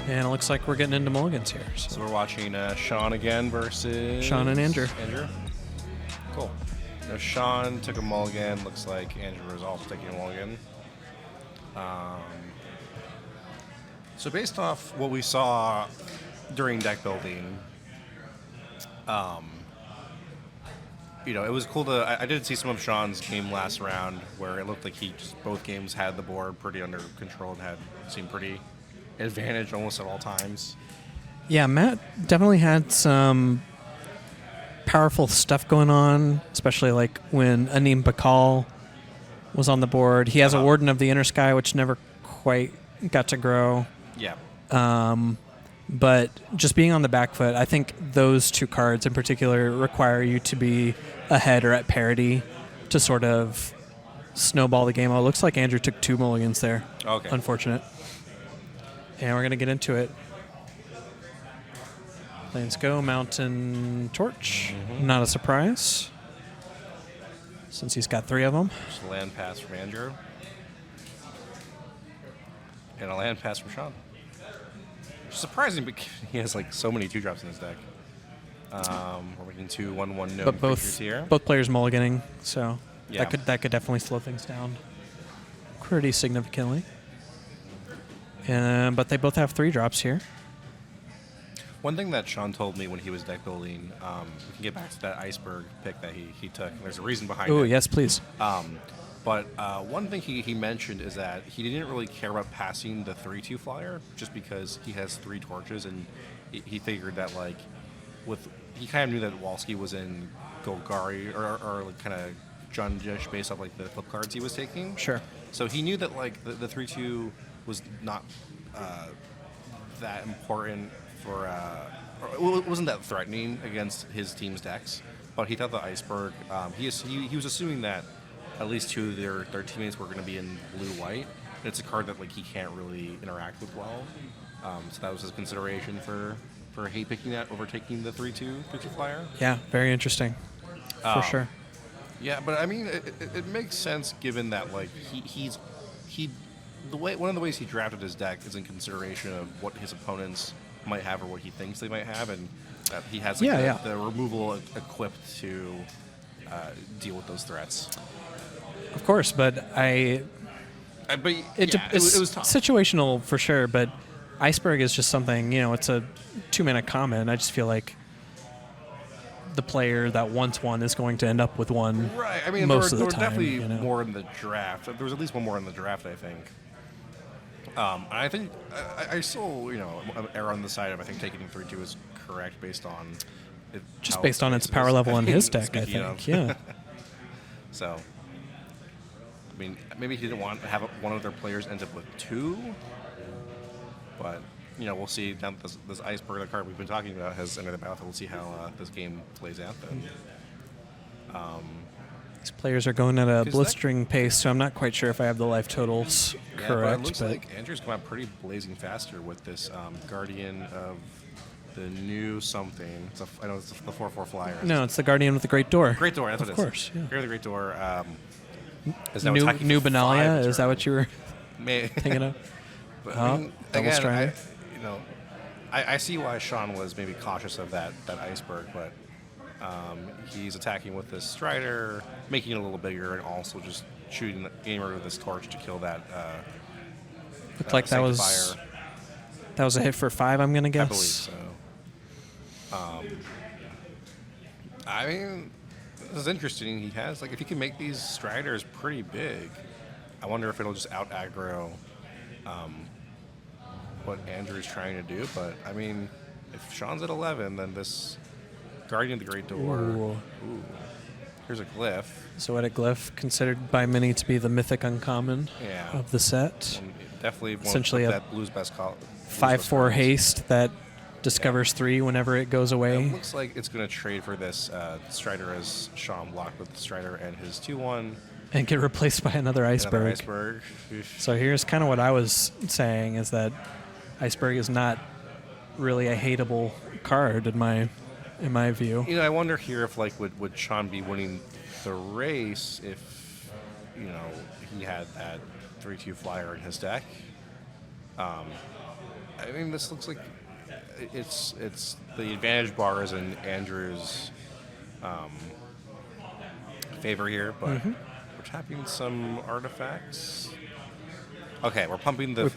And it looks like we're getting into mulligans here. So we're watching Shaun again versus... Shaun and Andrew. Cool. Now Shaun took a mulligan. Looks like Andrew was also taking a mulligan. So based off what we saw during deck building, it was cool to... I did see some of Shaun's game last round where it looked like both games had the board pretty under control and seemed pretty advantage almost at all times. Yeah, Matt definitely had some powerful stuff going on, especially like when Anim Bakal was on the board. He has a Warden of the Inner Sky, which never quite got to grow. Yeah. But just being on the back foot, I think those two cards in particular require you to be ahead or at parity to sort of snowball the game. Oh, it looks like Andrew took 2 mulligans there. Okay. Unfortunate. And we're going to get into it. Plains go, Mountain Torch. Not a surprise, since he's got 3 of them. Just a land pass from Andrew. And a land pass from Shaun. Which is surprising because he has like so many 2-drops in his deck. We're making 2 1/1 no creatures here. Both players mulliganing, so yeah. that could definitely slow things down pretty significantly. But they both have 3 drops here. One thing that Shaun told me when he was deck building, we can get back to that iceberg pick that he took. There's a reason behind it. Oh, yes, please. But one thing he mentioned is that he didn't really care about passing the 3/2 flyer just because he has 3 torches, and he figured that he kind of knew that Walski was in Golgari or like kind of Junjish based off like the flip cards he was taking. Sure. So he knew that like the 3/2 was not that important for. It wasn't that threatening against his team's decks, but he thought the iceberg. He was assuming that at least 2 of their teammates were going to be in blue-white. It's a card that like he can't really interact with well. So that was his consideration for hate picking that over taking the 3/2 flyer. Yeah, very interesting. For sure. Yeah, but I mean, it makes sense given that like one of the ways he drafted his deck is in consideration of what his opponents might have or what he thinks they might have, and that he has the removal equipped to deal with those threats. Of course, but it was tough. Situational for sure, but Iceberg is just something, it's a 2-mana common. I just feel like the player that wants one is going to end up with one. Right. I mean, most there of were the time, definitely more in the draft. There was at least one more in the draft, I think. I think I still, err on the side of I think taking 3/2 is correct based on just based on its power level in his deck, I think. Yeah. So, I mean, maybe he didn't want to have one of their players end up with 2, but we'll see. Now that this iceberg card we've been talking about has entered the battle. We'll see how this game plays out then. These players are going at a blistering pace, so I'm not quite sure if I have the life totals correct. But it looks like Andrew's come out pretty blazing faster with this Guardian of the new something. I know it's the 4/4 flyer. No, it's the Guardian with the Great Door. Great Door, that's what it is. Of course, yeah. Guardian of the Great Door. New Benalia, is that what you were thinking of? But, double strand. I see why Shaun was maybe cautious of that iceberg, but he's attacking with this Strider, making it a little bigger, and also just shooting the gamer with this torch to kill that. Looked like that was a hit for 5, I'm gonna guess. I believe so. I mean, this is interesting. He has if he can make these Striders pretty big, I wonder if it'll just out aggro what Andrew's trying to do. But I mean, if Shaun's at 11, then this Guardian of the Great Door. Ooh. Here's a glyph. So what a glyph, considered by many to be the mythic uncommon of the set. Definitely essentially that blue's best call. 5/4 haste that discovers 3 whenever it goes away. It looks like it's going to trade for this Strider as Shaun blocked with the Strider and his 2/1. And get replaced by another iceberg. So here's kind of what I was saying, is that iceberg is not really a hateable card in my view. I wonder here if would Shaun be winning the race if he had that 3/2 flyer in his deck. I mean, this looks like it's the advantage bar is in Andrew's favor here, but we're tapping some artifacts. Okay, we're pumping the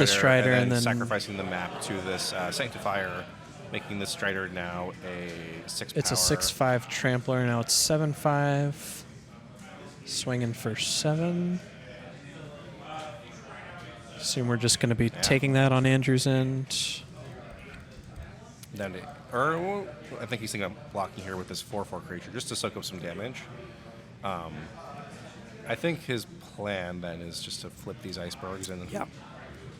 Strider and then then sacrificing the map to this Sanctifier, making the Strider now a 6 power. It's a 6/5 trampler. Now it's 7/5. Swinging for 7. Assume we're just going to be taking that on Andrew's end. Then, I think he's thinking of blocking here with this 4/4 creature just to soak up some damage. I think his plan then is just to flip these icebergs, and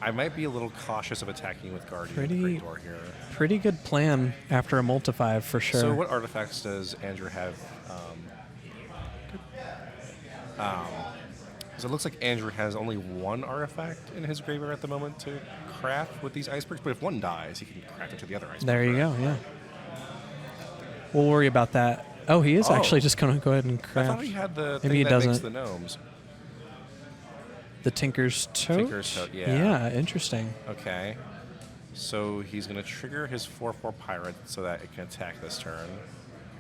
I might be a little cautious of attacking with Guardian Great Door here. Pretty good plan after a multi-5 for sure. So what artifacts does Andrew have? So it looks like Andrew has only one artifact in his graveyard at the moment to craft with these icebergs, but if one dies, he can craft it to the other iceberg. There you go, yeah. We'll worry about that. Oh, he is actually just going to go ahead and craft. I thought he had the Maybe thing that makes the gnomes. The Tinker's Tote? Tinker's Tote, yeah. Yeah, interesting. Okay. So he's going to trigger his 4/4 Pirate so that it can attack this turn.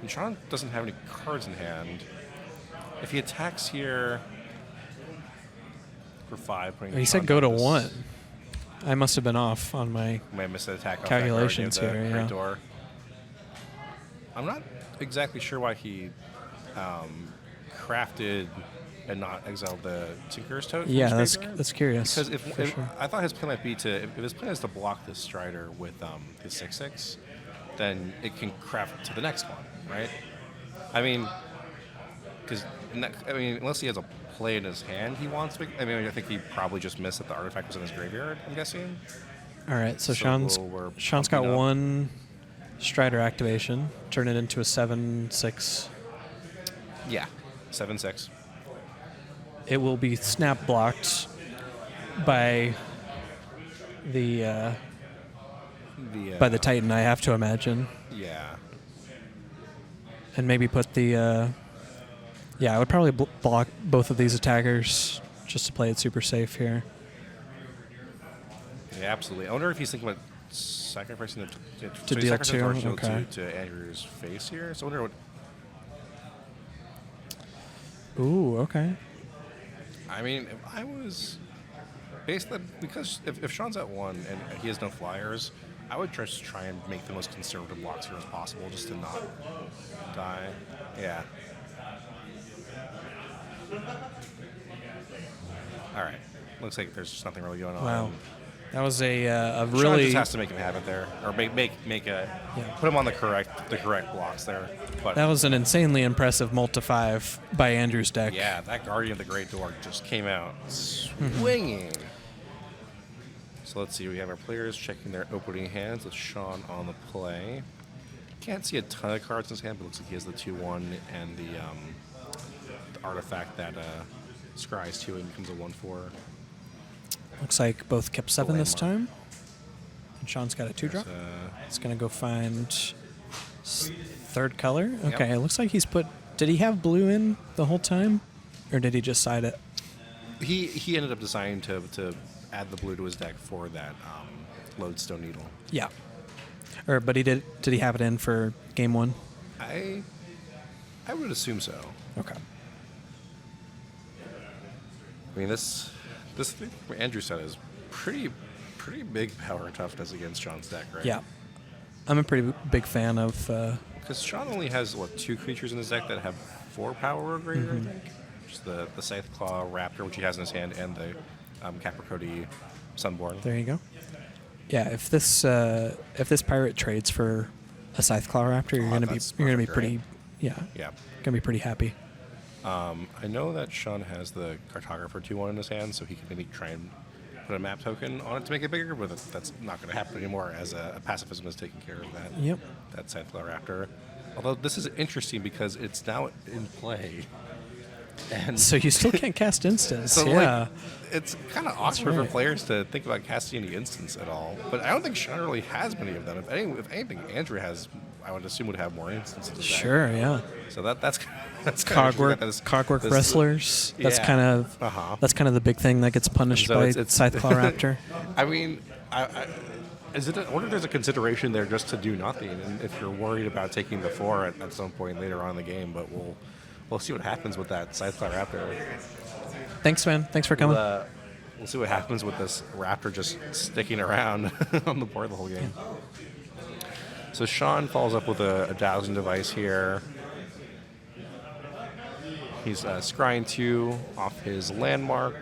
And Shaun doesn't have any cards in hand. If he attacks here for 5, putting He said go to 1. I must have been off on my might have missed an attack calculations off that here. Great Door. I'm not exactly sure why he crafted and not exiled the Tinker's Tote. Yeah, that's curious. Because if I thought his plan might be to, if his plan is to block this Strider with his 6/6, then it can craft to the next one, right? I mean, unless he has a play in his hand he wants to. I think he probably just missed that the artifact was in his graveyard, I'm guessing. All right, so Shaun's got one Strider activation. Turn it into a 7/6. Yeah, 7/6. It will be snap blocked by the Titan, I have to imagine. Yeah. And maybe put the... I would probably block both of these attackers just to play it super safe here. Yeah, absolutely. I wonder if he's thinking about sacrificing to deal 2. Okay. To Andrew's face here. So I wonder what... Ooh, okay. I mean, if I was... because if Shaun's at 1 and he has no flyers, I would just try and make the most conservative blocks here as possible just to not die. Yeah. All right. Looks like there's just nothing really going on. Wow. That was a Shaun really... just has to make him have it there, or put him on the correct blocks there. But that was an insanely impressive multi-5 by Andrew's deck. yeah, that Guardian of the Great Door just came out swinging. So let's see. We have our players checking their opening hands with Shaun on the play. Can't see a ton of cards in his hand, but looks like he has the 2/1 and the artifact that scries 2 and becomes a 1/4. Looks like both kept 7 this time. And Shaun's got a 2-drop. It's going to go find third color. Okay, It looks like he's put... Did he have blue in the whole time? Or did he just side it? He ended up deciding to add the blue to his deck for that Lodestone Needle. Yeah. But did he have it in for game 1? I would assume so. Okay. I mean, this thing Andrew said is pretty big power and toughness against Shaun's deck, right? Yeah. I'm a pretty big fan of... Because Shaun only has, 2 creatures in his deck that have 4 power or greater, I think? Just the Scytheclaw Raptor, which he has in his hand, and the Capricoti Sunborn. There you go. Yeah, if this pirate trades for a Scytheclaw Raptor, you're gonna be pretty... Yeah. Gonna be pretty happy. I know that Shaun has the Cartographer 2/1 in his hand, so he can maybe try and put a map token on it to make it bigger, but that's not going to happen anymore as a pacifism is taking care of that. Yep. That Scytheclaw Raptor. Although this is interesting because it's now in play. And so you still can't cast instants. So yeah. It's kind of awkward for players to think about casting any instants at all. But I don't think Shaun really has many of them. If anything, Andrew has, I would assume, would have more instances. Sure, yeah. So that's Cogwork wrestlers. That's kind of the big thing that gets punished by Scytheclaw Raptor. I mean, I wonder if there's a consideration there just to do nothing, and if you're worried about taking the 4 at some point later on in the game. But we'll see what happens with that Scytheclaw Raptor. Thanks, man. Thanks for coming. We'll see what happens with this Raptor just sticking around on the board the whole game. So Shaun follows up with a dowsing device here. He's scrying 2 off his landmark.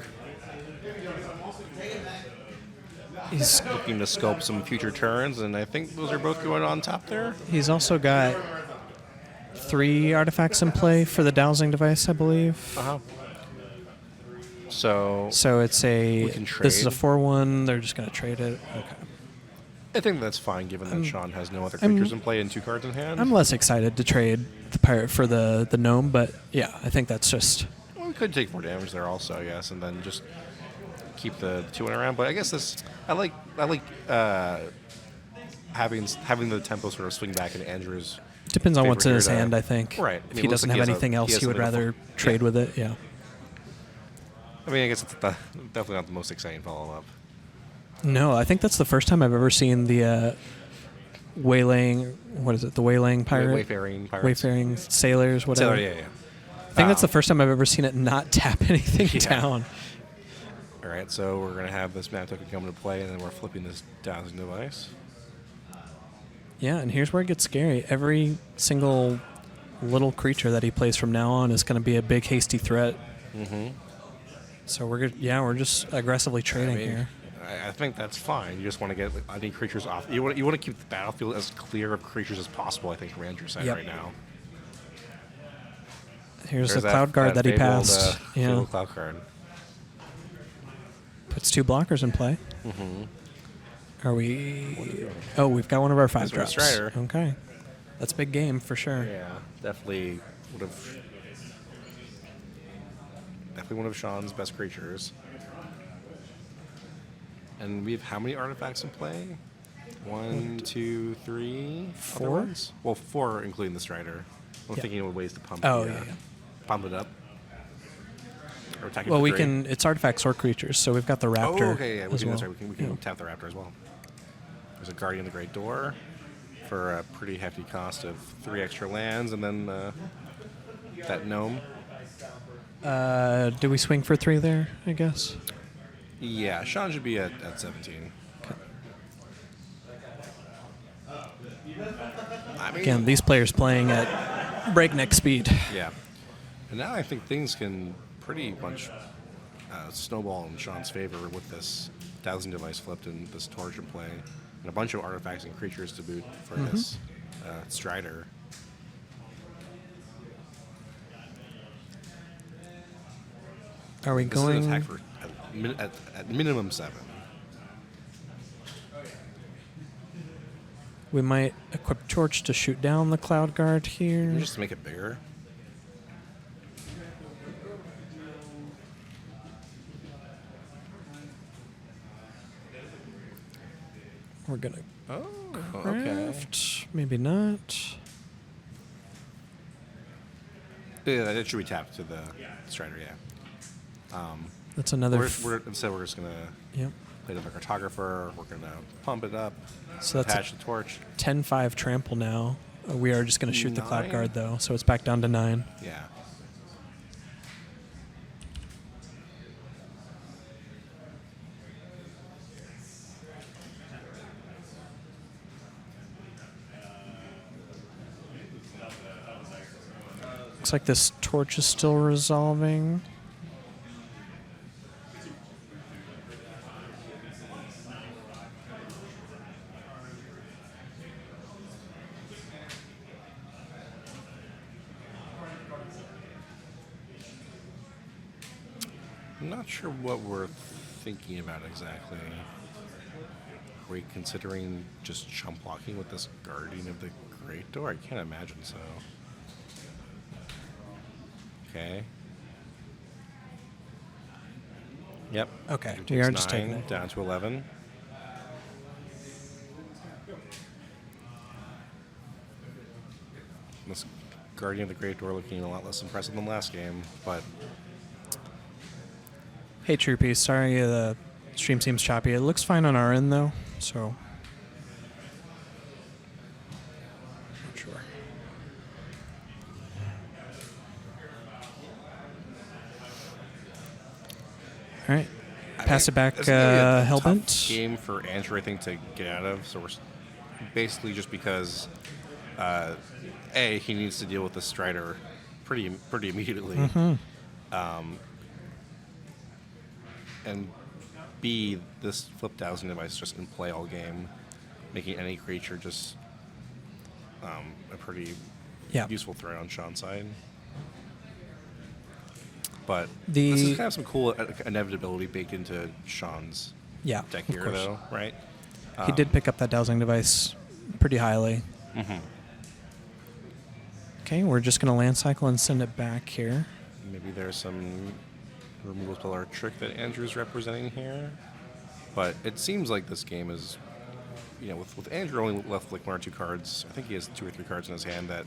He's looking to scope some future turns, and I think those are both going on top there. He's also got 3 artifacts in play for the dowsing device, I believe. Uh-huh. So it's a. we can This is a trade. 4/1. They're just going to trade it. Okay. I think that's fine, given that Shaun has no other creatures in play and 2 cards in hand. I'm less excited to trade the pirate for the gnome, but yeah, I think that's just. Well, we could take more damage there also, yes, and then just keep the 2 in around. But I guess this, I like having the tempo sort of swing back in Andrew's. Depends on what's in favor his here to- hand, I think. Right. I If mean, he it looks doesn't like have he has anything else, he has he would something to rather trade with it. Yeah. I mean, I guess it's definitely not the most exciting follow-up. No, I think that's the first time I've ever seen the waylaying. What is it? The waylaying pirate. Wayfaring pirates. Wayfaring sailors. Whatever. Sailor, yeah. I think that's the first time I've ever seen it not tap anything down. All right, so we're going to have this mana token come into play, and then we're flipping this dowsing device. Yeah, and here's where it gets scary. Every single little creature that he plays from now on is going to be a big hasty threat. Mm-hmm. So we're good. Yeah, we're just aggressively trading here. I think that's fine. You just want to get any creatures off. You want to keep the battlefield as clear of creatures as possible, I think, from Andrew's side right now. Here's There's the Cloud Guard that he fabled, passed. fabled Cloud Guard. Puts 2 blockers in play. Mm-hmm. Are we... Oh, we've got one of our 5 There's drops. one Strider. Okay. That's a big game for sure. Yeah, definitely one of Shaun's best creatures. And we have how many artifacts in play? 1, 2, 3, 4? other ones? Well, 4 including the Strider. I'm thinking of ways to pump pump it up. Or attack it Well, for we 3. can... It's artifacts or creatures, so we've got the Raptor. Oh, okay, yeah. as well. That's right. We can tap the Raptor as well. There's a Guardian of the Great Door for a pretty hefty cost of 3 extra lands, and then that gnome. Do we swing for 3 there, I guess? Yeah, Shaun should be at 17. Okay. I mean, Again, these players playing at breakneck speed. yeah. And now I think things can pretty much snowball in Shaun's favor with this dowsing device flipped and this torch in play, and a bunch of artifacts and creatures to boot for this Strider. Are we This is going... an attack for at minimum 7. We might equip Torch to shoot down the Cloud Guard here. Just to make it bigger. We're going to Oh, okay. craft. Maybe not. Yeah, that should be tapped to the Strider, yeah. That's another... Instead, we're just going to Yep. play the Cartographer. We're going to pump it up. So that's attach the torch. 10-5 trample now. We are just going to shoot the Cloud 9? Guard, though, so it's back down to 9. Yeah. Looks like this Torch is still resolving. I'm not sure what we're thinking about exactly. Are we considering just chump blocking with this Guardian of the Great Door? I can't imagine so. Okay. Yep. Okay, It we are takes just taking 9 it. down to 11. This Guardian of the Great Door looking a lot less impressive than last game, but Hey, Troopies, sorry the stream seems choppy. It looks fine on our end, though, so... All right. Pass it back, It's gonna be a tough Hellbent. game for Andrew, I think, to get out of. So we're basically just because, he needs to deal with the Strider pretty immediately, and B, this flip dowsing device just can play all game, making any creature just a pretty useful threat on Shaun's side. But this is kind of some cool inevitability baked into Shaun's deck here, though, right? He did pick up that dowsing device pretty highly. Okay, we're just going to land cycle and send it back here. Maybe there's some removal spell or trick that Andrew's representing here. But it seems like this game is, with Andrew only left like 1 or 2 cards. I think he has 2 or 3 cards in his hand that.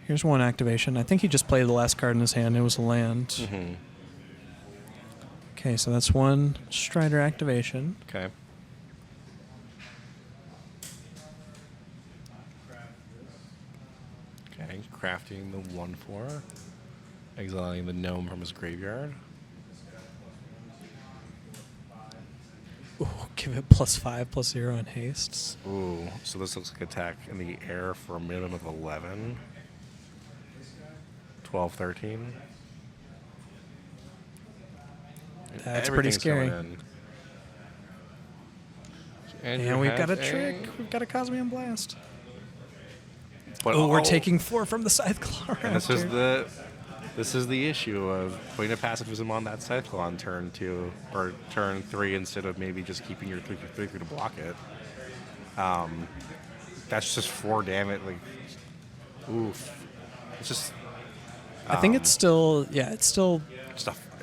Here's one activation. I think he just played the last card in his hand. It was a land. Okay, so that's one Strider activation. Okay. Okay, crafting the 1/4, exiling the gnome from his graveyard. Ooh, give it +5/+0 in haste. Ooh, so this looks like attack in the air for a minimum of 11. 12, 13. That's pretty scary. And we've got a trick. We've got a Cosmian Blast. But we're taking 4 from the Scytheclaw. And this is the issue of putting a pacifism on that Scytheclaw on turn 2 or turn 3 instead of maybe just keeping your 3/3 to block it. That's just 4 damage. Like, oof. It's just. I think it's still.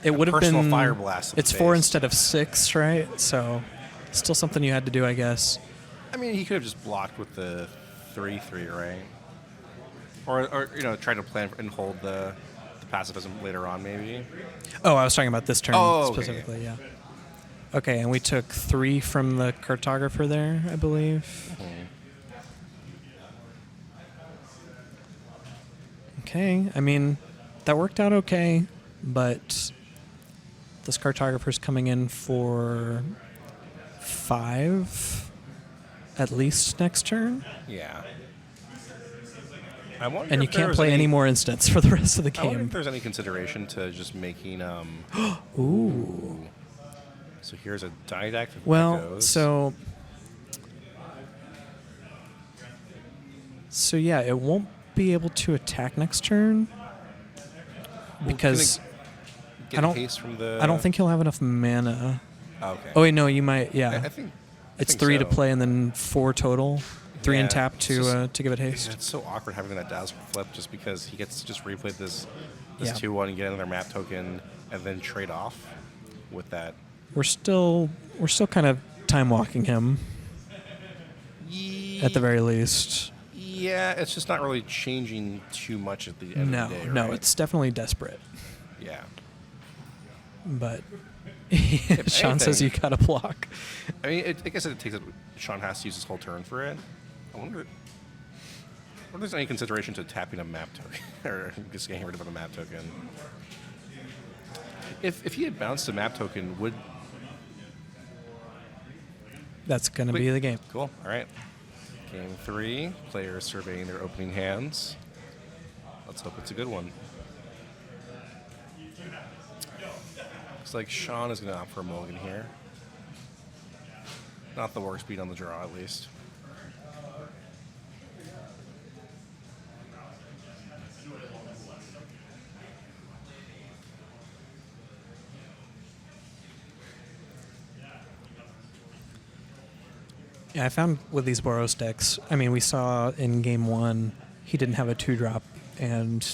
It would have been fire blast. It's 4 instead of 6, right? So, still something you had to do, I guess. I mean, he could have just blocked with the 3/3, right? Or try to plan and hold the pacifism later on, maybe. Oh, I was talking about this turn specifically. Okay. Yeah. Okay, and we took 3 from the cartographer there, I believe. Okay, I mean, that worked out okay, but this cartographer's coming in for 5 at least next turn. Yeah. And you can't play any more instants for the rest of the game. I wonder if there's any consideration to just making. Ooh. So here's a didactic. Well, so yeah, it won't be able to attack next turn because I don't think he'll have enough mana. Okay. Oh wait, no, you might. Yeah, I think it's 3 to play and then 4 total. 3 and tap to give it haste. It's so awkward having that Dazzler flip just because he gets to just replay this 2/1 and get another map token and then trade off with that. We're still kind of time walking him at the very least. Yeah, it's just not really changing too much at the end of the day. No, right? it's definitely desperate. Yeah. But Shaun says you gotta block. I mean, I guess it takes. Shaun has to use his whole turn for it. I wonder if there's any consideration to tapping a map token or just getting rid of a map token. If he had bounced a map token, would that's gonna be the game. Cool. All right. Game 3. Players surveying their opening hands. Let's hope it's a good one. Looks like Shaun is going to opt for a mulligan here. Not the worst beat on the draw, at least. Yeah, I found with these Boros decks, I mean, we saw in game 1, he didn't have a 2-drop and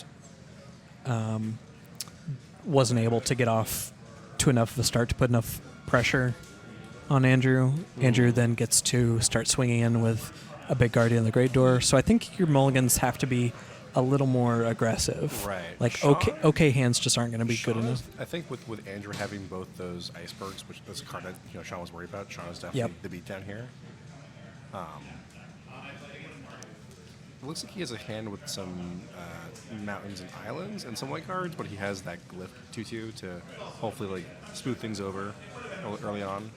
wasn't able to get off to enough of a start to put enough pressure on Andrew. Andrew then gets to start swinging in with a big Guardian of the Great Door. So I think your mulligans have to be a little more aggressive. Right. Like, Shaun, okay hands just aren't going to be good enough. I think with Andrew having both those icebergs, which was a card that Shaun was worried about, Shaun is definitely the beatdown here. looks like he has a hand with some mountains and islands and some white cards, but he has that glyph 2/2 to hopefully like smooth things over early on.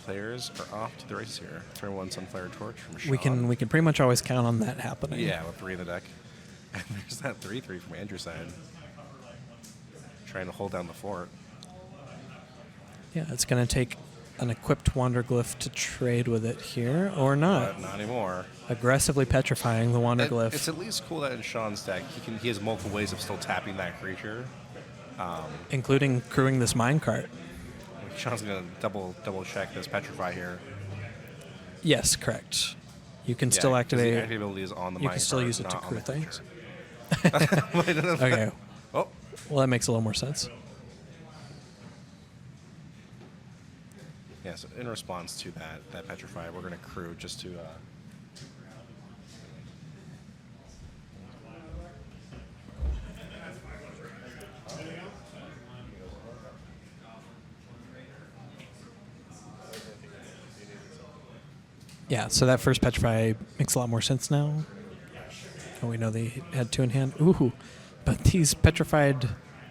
Players are off to the races here. Turn 1 Sunfire Torch from Shaun. We can pretty much always count on that happening. Yeah, with 3 in the deck. And there's that 3/3 from Andrew's side. Trying to hold down the fort. Yeah, it's going to take an equipped Wanderglyph to trade with it here, or not. But not anymore. Aggressively petrifying the Wanderglyph. It's at least cool that in Shaun's deck, he has multiple ways of still tapping that creature. Including crewing this minecart. Shaun's going to double check this Petrify here. Yes, correct. You can still activate. The activate ability is on the minecart. You can still use it to crew things. Okay. Oh. Well, that makes a little more sense. Yeah, so in response to that Petrify, we're going to crew just to... Yeah, so that first Petrify makes a lot more sense now. Oh, we know they had 2 in hand. Ooh, but these petrified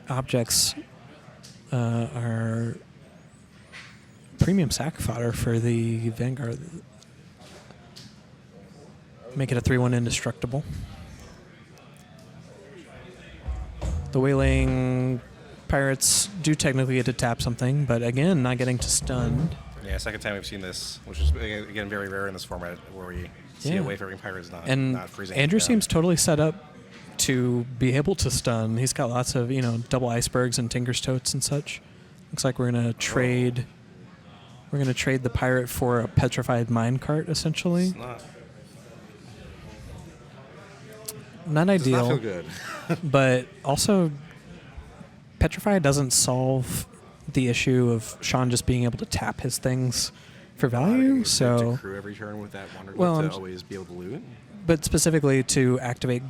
objects are premium sack fodder for the Vanguard. Make it a 3/1 indestructible. The Wailing Pirates do technically get to tap something, but again, not getting to stun. Yeah, second time we've seen this, which is, again, very rare in this format, where we see a Wayfaring Pirate not freezing. Andrew seems totally set up to be able to stun. He's got lots of, double icebergs and Tinker's Totes and such. Looks like we're going to trade... We're going to trade the pirate for a petrified minecart, essentially. It's not ideal. Does not feel good. But also, Petrify doesn't solve the issue of Shaun just being able to tap his things for value. To crew every turn with that Wanderglyph to always be able to loot. But specifically to activate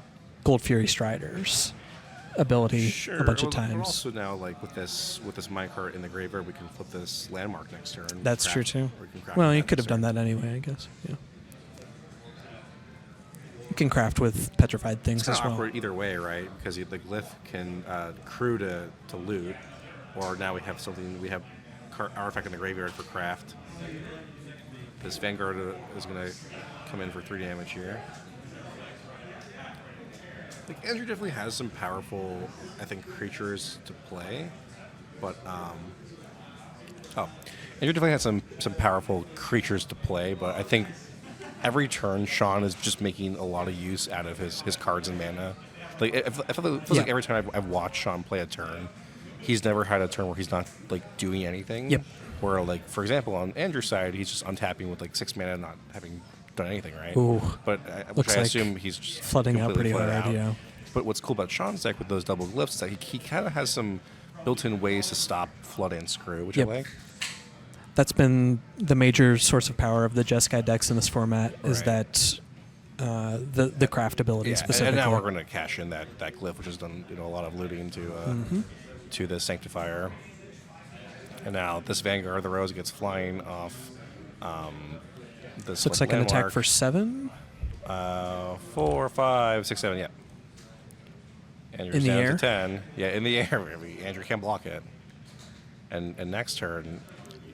Gold Fury Strider's ability a bunch of times. Also now, like with this minecart in the graveyard, we can flip this landmark next turn. That's true too. Well, you could have done that anyway, I guess. Yeah. You can craft with petrified things as well. It's awkward either way, right? Because the glyph can crew to loot, or now we have something. We have artifact in the graveyard for craft. This Vanguard is going to come in for 3 damage here. Like, Andrew definitely has some powerful, I think, creatures to play, but Andrew definitely has some powerful creatures to play, but I think every turn Shaun is just making a lot of use out of his cards and mana. Like it feels like every time I've watched Shaun play a turn, he's never had a turn where he's not like doing anything. Yep. Where, like, for example, on Andrew's side, he's just untapping with like 6 mana, and not having done anything, right? Ooh, but which I assume he's just flooding out pretty hard. Out. Yeah. But what's cool about Shaun's deck with those double glyphs is that he kind of has some built-in ways to stop flood and screw, which I like. That's been the major source of power of the Jeskai decks in this format, is that the craft ability specifically. And now we're going to cash in that glyph, which has done a lot of looting to the Sanctifier. And now this Vanguard of the Rose gets flying off. This looks like an attack for 7. 4, 5, 6, 7. Yeah. And you're down to 10. Yeah, in the air. Andrew can't block it. And next turn,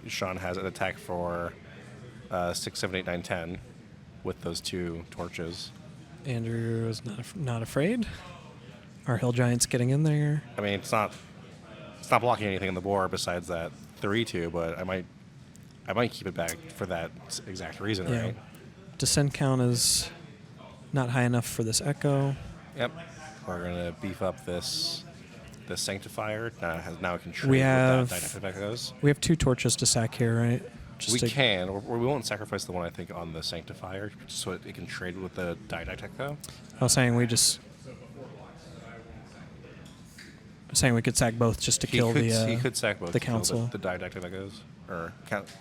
Shaun has an attack for 6, 7, 8, 9, 10 with those 2 torches. Andrew is not afraid. Our Hill Giant's getting in there. I mean, it's not blocking anything on the board besides that 3/2, but I might keep it back for that exact reason, right? Descent count is not high enough for this Echo. Yep. We're gonna beef up this Sanctifier. Now it can trade with that Didactic Echoes. We have 2 torches to sack here, right? We can, or we won't sacrifice the one I think on the Sanctifier, so it can trade with the Didactic Echo. I was saying we could sack both just to kill he could sack both the council. The Didactic Echoes. Or Council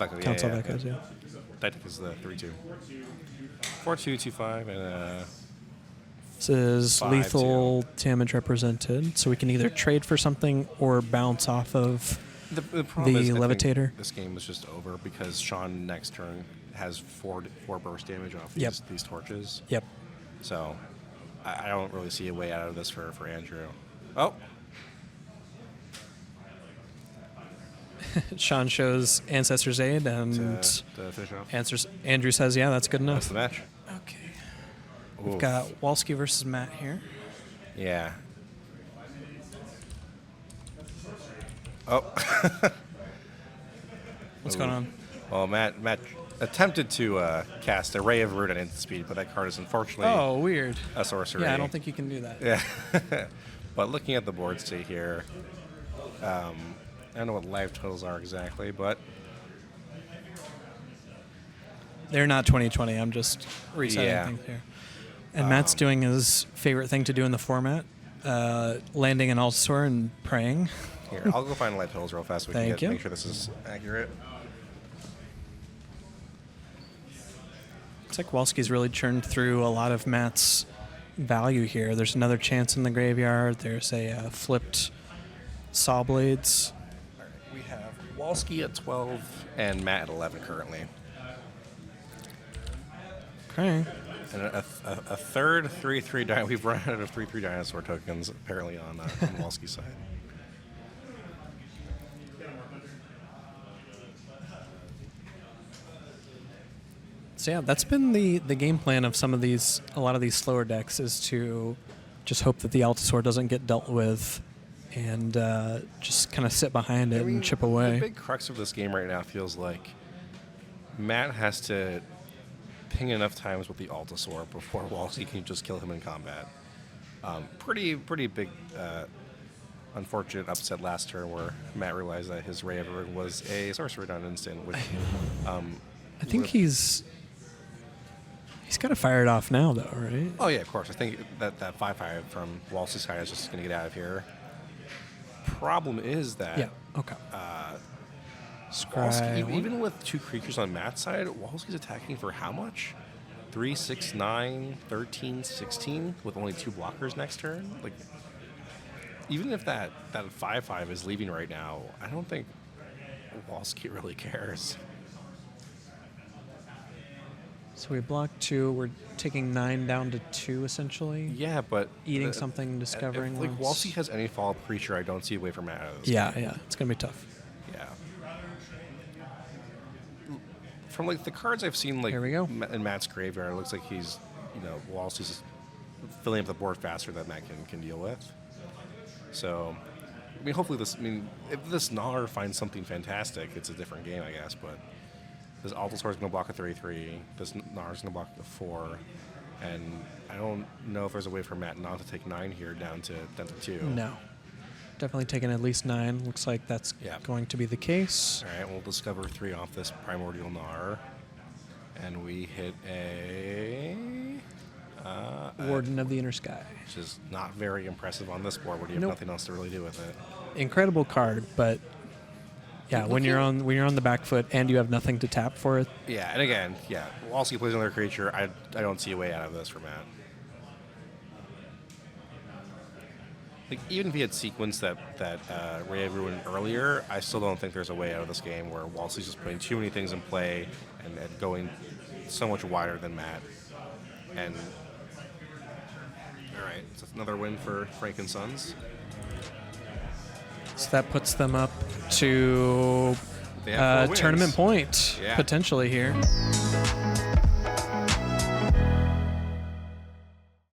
Echoes. Council Echoes, yeah. Didactic is the 3/2. 4/2, 2/5, and this is lethal damage represented, so we can either trade for something or bounce off of the problem is, Levitator. This game is just over because Shaun next turn has four burst damage off Yep. these torches. Yep. So I don't really see a way out of this for Andrew. Oh. Shaun shows Ancestor's Aid, and To finish off. Andrew says, yeah, that's good That's enough. the match. Okay. Oof. We've got Walski versus Matt here. Yeah. Oh. What's going on? Well, Matt attempted to cast a Ray of Root at instant speed, but that card is unfortunately Oh, weird. a sorcery. Yeah, I don't think you can do that. Yeah. But looking at the board state here, I don't know what life totals are exactly, but They're not 2020. I'm just resetting Yeah. things here. And Matt's doing his favorite thing to do in the format, landing an Altasaur and praying. here, I'll go find life totals real fast so we Thank you. make sure this is accurate. Looks like Walski's really churned through a lot of Matt's value here. There's another chance in the graveyard. There's a flipped Saw Blades. We have Walski at 12 and Matt at 11 currently. Okay. And a third 3/3 we've run out of 3/3 dinosaur tokens apparently on Walski's side. So yeah, that's been the game plan of a lot of these slower decks, is to just hope that the Altasaur doesn't get dealt with, and just kind of sit behind it and chip away. The big crux of this game right now feels like Matt has to ping enough times with the Altasaur before Walski can just kill him in combat. Pretty big unfortunate upset last turn where Matt realized that his Ray of Ruin was a sorcery on instant, which I think he's got to fire it off now, though, right? oh yeah, of course. I think that 5/5 from Walski's side is just going to get out of here. Problem is that Yeah. Okay. Walski, even with two creatures on Matt's side, Walski's attacking for how much? 3, 6, 9, 13, 16 with only 2 blockers next turn? Like, even if that 5/5 is leaving right now, I don't think Walski really cares. So we blocked 2. We're taking 9 down to 2, essentially. Yeah, but Eating something, discovering if, like, once. Walski has any follow-up creature, I don't see a way for Matt out of this. Yeah. It's going to be tough. Yeah. From like the cards I've seen, like Here we go. in Matt's graveyard, it looks like he's, Walski's filling up the board faster than Matt can deal with. So, I mean, hopefully if this Gnar finds something fantastic, it's a different game, I guess. But this Altasaur is going to block a 3/3. This Gnar is going to block a 4, and I don't know if there's a way for Matt not to take 9 here down to 2. No. Definitely taking at least 9. Looks like that's going to be the case. All right, we'll discover 3 off this Primordial Gnar. And we hit a Warden of the Inner Sky. which is not very impressive on this board when you have Nope. nothing else to really do with it. Incredible card, but yeah, when you're on the back foot and you have nothing to tap for it. Yeah, and again, Walski plays another creature. I don't see a way out of this for Matt. Like, even if he had sequenced that Ray of Ruin earlier, I still don't think there's a way out of this game where Walski's just putting too many things in play and going so much wider than Matt. And all right, so that's another win for Frank and Sons. So that puts them up to They have 4 wins. tournament point, Yeah. potentially here.